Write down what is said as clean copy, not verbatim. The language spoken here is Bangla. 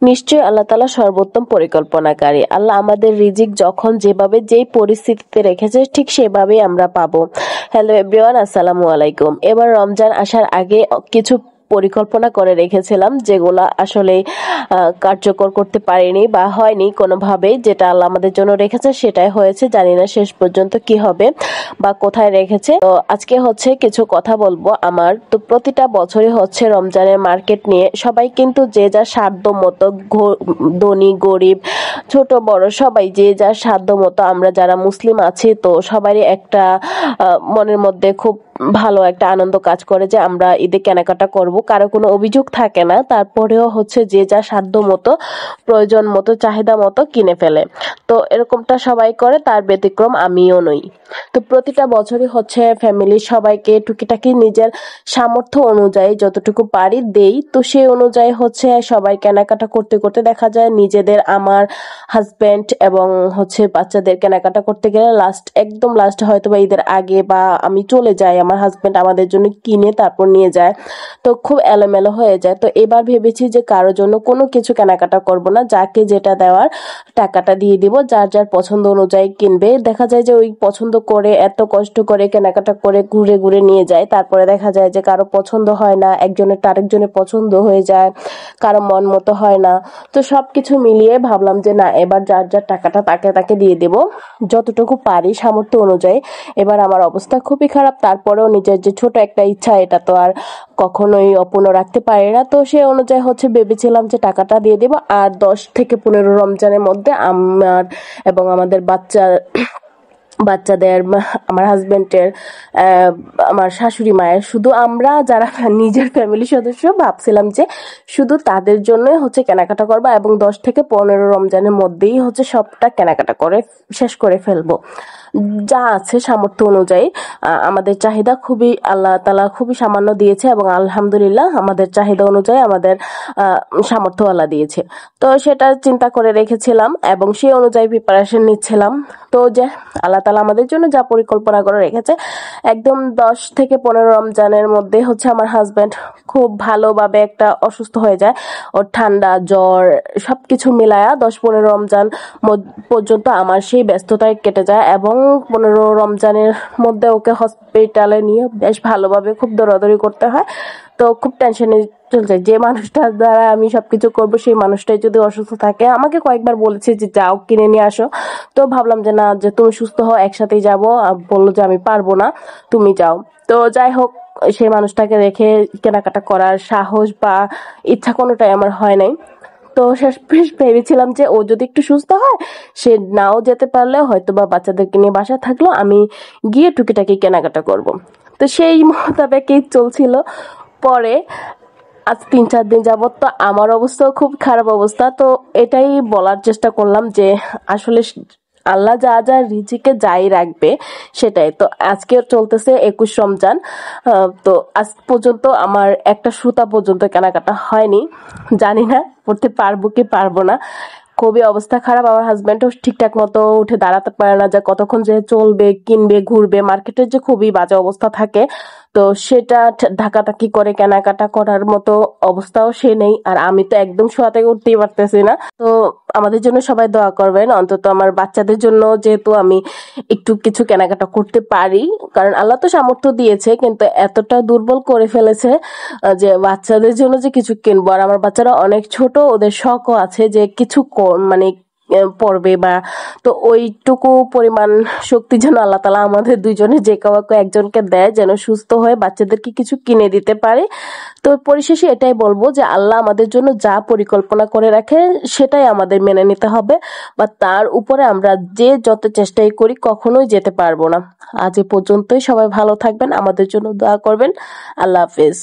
নিশ্চয়ই আল্লাহ তাআলা সর্বোত্তম পরিকল্পনাকারী। আল্লাহ আমাদের রিজিক যখন যেভাবে যেই পরিস্থিতিতে রেখেছে ঠিক সেভাবেই আমরা পাবো। হ্যালো এভরিওয়ান, আসসালামু আলাইকুম। এবার রমজান আসার আগে কিছু পরিকল্পনা করে রেখেছিলাম, যেগুলা আসলে কার্যকর করতে পারিনি বা হয়নি কোনোভাবেই। যেটা আল্লাহ আমাদের জন্য রেখেছে সেটাই হয়েছে, জানি না শেষ পর্যন্ত কি হবে বা কোথায় রেখেছে। তো আজকে হচ্ছে কিছু কথা বলবো আমার। তো প্রতিটা বছরই হচ্ছে রমজানের মার্কেট নিয়ে সবাই কিন্তু যে যার সাধ্য মতো, ধনী গরিব ছোট বড় সবাই যে যার সাধ্য মতো, আমরা যারা মুসলিম আছি তো সবারই একটা মনের মধ্যে খুব ভালো একটা আনন্দ কাজ করে যে আমরা ঈদে কেনাকাটা করব। কারো কোনো অভিযোগ থাকে না, তারপরেও হচ্ছে যে যা সাধ্য মতো প্রয়োজন মতো চাহিদা মতো কিনে ফেলে। তো এরকমটা সবাই করে, তার ব্যতিক্রম আমিও নই। তো প্রতিটা বছরই হচ্ছে ফ্যামিলির সবাইকে টুকিটাকি নিজের সামর্থ্য অনুযায়ী যতটুকু পারি দেই। তো সেই অনুযায়ী হচ্ছে সবাই কেনাকাটা করতে করতে দেখা যায় নিজেদের, আমার হাজবেন্ড এবং হচ্ছে বাচ্চাদের কেনাকাটা করতে গেলে একদম লাস্ট হয়তো বা ঈদের আগে বা আমি চলে যাই, আমার হাজবেন্ড আমাদের জন্য কিনে তারপর নিয়ে যায়। তো খুব এলোমেলো হয়ে যায়। তো এবার ভেবেছি যে কারোর জন্য কোনো কিছু কেনাকাটা করব না, যাকে যেটা দেওয়ার টাকাটা দিয়ে দিব, যার যার পছন্দ অনুযায়ী কিনবে। দেখা যায় যে ওই পছন্দ করে এত কষ্ট করে কেনাকাটা করে ঘুরে ঘুরে নিয়ে যায়, তারপরে দেখা যায় যে কারো পছন্দ হয় না, একজনের আরেকজনের পছন্দ হয়ে যায়, কারো মন মতো হয় না। তো সবকিছু মিলিয়ে ভাবলাম যে না, এবার যার যার টাকাটা তাকে তাকে দিয়ে দেব যতটুকু পারি সামর্থ্য অনুযায়ী। এবার আমার অবস্থা খুবই খারাপ, তারপরেও নিজের যে ছোট একটা ইচ্ছা এটা তো আর কখনোই অপূর্ণ রাখতে পারি না। তো সে অনুযায়ী হচ্ছে ভেবেছিলাম যে টাকাটা দিয়ে দেব, আর 10 থেকে 15 রমজানের মধ্যে আমার এবং আমাদের বাচ্চাদের, আমার হাজবেন্ডের, আমার শাশুড়ি মায়ের, শুধু আমরা যারা নিজের ফ্যামিলির সদস্য ভাবছিলাম যে শুধু তাদের জন্যই হচ্ছে কেনাকাটা করবো এবং 10 থেকে 15 রমজানের মধ্যেই হচ্ছে সবটা কেনাকাটা করে শেষ করে ফেলবো। যা আছে সামর্থ্য অনুযায়ী, আমাদের চাহিদা খুবই, আল্লাহ তাআলা খুবই সামান্য দিয়েছে এবং আলহামদুলিল্লাহ আমাদের চাহিদা অনুযায়ী আমাদের সামর্থ্য আল্লাহ দিয়েছে। তো সেটা চিন্তা করে রেখেছিলাম এবং সেই অনুযায়ী প্রিপারেশন নিচ্ছিলাম। তো যে আল্লাহ তাআলা আমাদের জন্য যা পরিকল্পনা করে রেখেছে, একদম 10 থেকে 15 রমজানের মধ্যে হচ্ছে আমার হাজবেন্ড খুব ভালোভাবে একটা অসুস্থ হয়ে যায়। ওর ঠান্ডা জ্বর সবকিছু মিলায়া 10-15 রমজান পর্যন্ত আমার সেই ব্যস্ততায় কেটে যায় এবং 15 রমজানের মধ্যে ওকে হসপিটালে নিয়ে বেশ ভালোভাবে খুব দৌড়াদৌড়ি করতে হয়। তো খুব টেনশনে চলছে, যে মানুষটার দ্বারা আমি সবকিছু করবো সেই মানুষটাই যদি অসুস্থ থাকে। আমাকে কয়েকবার বলেছে যে যাও কিনে নিয়ে আসো, তো ভাবলাম যে না, যে তুমি সুস্থ হও একসাথেই যাবো। বললো যে আমি পারবো না, তুমি যাও। তো যাই হোক, সেই মানুষটাকে রেখে কেনাকাটা করার সাহস বা ইচ্ছা কোনোটাই আমার হয় নাই। তো শেষমেশ ভেবেছিলাম যে ও যদি একটু সুস্থ হয়, সে নাও যেতে পারলেও হয়তো বা বাচ্চাদেরকে নিয়ে বাসা থাকলো, আমি গিয়ে টুকিটাকি কেনাকাটা করব। তো সেই মোতাবেকই চলছিল। পরে আজ 3-4 দিন যাবত তো আমার অবস্থাও খুব খারাপ অবস্থা। তো এটাই বলার চেষ্টা করলাম যে আসলে আল্লাহ যা যা রিজিকে যাই রাখবে সেটাই। তো আজকে চলতেছে 21 রমজান। তো আজ পর্যন্ত আমার একটা সুতা পর্যন্ত কেনাকাটা হয়নি। জানি না পড়তে পারবো কি পারবো না, খুবই অবস্থা খারাপ। আমার হাজবেন্ডও ঠিকঠাক মতো উঠে দাঁড়াতে পারে না, যে কতক্ষণ যে চলবে, কিনবে, ঘুরবে, মার্কেটের যে খুবই বাজে অবস্থা থাকে। তো সেটা ধাক্কাধাক্কি করে কেনাকাটা করার মতো অবস্থাও সে নেই, আর আমি তো একদম শোয়া থেকে উঠতেই পারতেছি না। তো আমাদের জন্য সবাই দোয়া করবেন, অন্তত আমার বাচ্চাদের জন্য, যেহেতু আমি একটু কিছু কেনাকাটা করতে পারি। কারণ আল্লাহ তো সামর্থ্য দিয়েছে, কিন্তু এতটা দুর্বল করে ফেলেছে যে বাচ্চাদের জন্য যে কিছু কিনবো। আর আমার বাচ্চারা অনেক ছোট, ওদের শখও আছে যে কিছু মানে পড়বে বা, তো ওইটুকু পরিমাণ শক্তি যেন আল্লাহ তাআলা আমাদের দুইজনের যে কাউকে একজনকে দেয়, যেন সুস্থ হয়ে বাচ্চাদেরকে কিছু কিনে দিতে পারে। তো পরিশেষে এটাই বলবো যে আল্লাহ আমাদের জন্য যা পরিকল্পনা করে রাখে সেটাই আমাদের মেনে নিতে হবে, বা তার উপরে আমরা যে যত চেষ্টাই করি কখনোই যেতে পারবো না। আজ এ পর্যন্তই, সবাই ভালো থাকবেন, আমাদের জন্য দোয়া করবেন। আল্লাহ হাফেজ।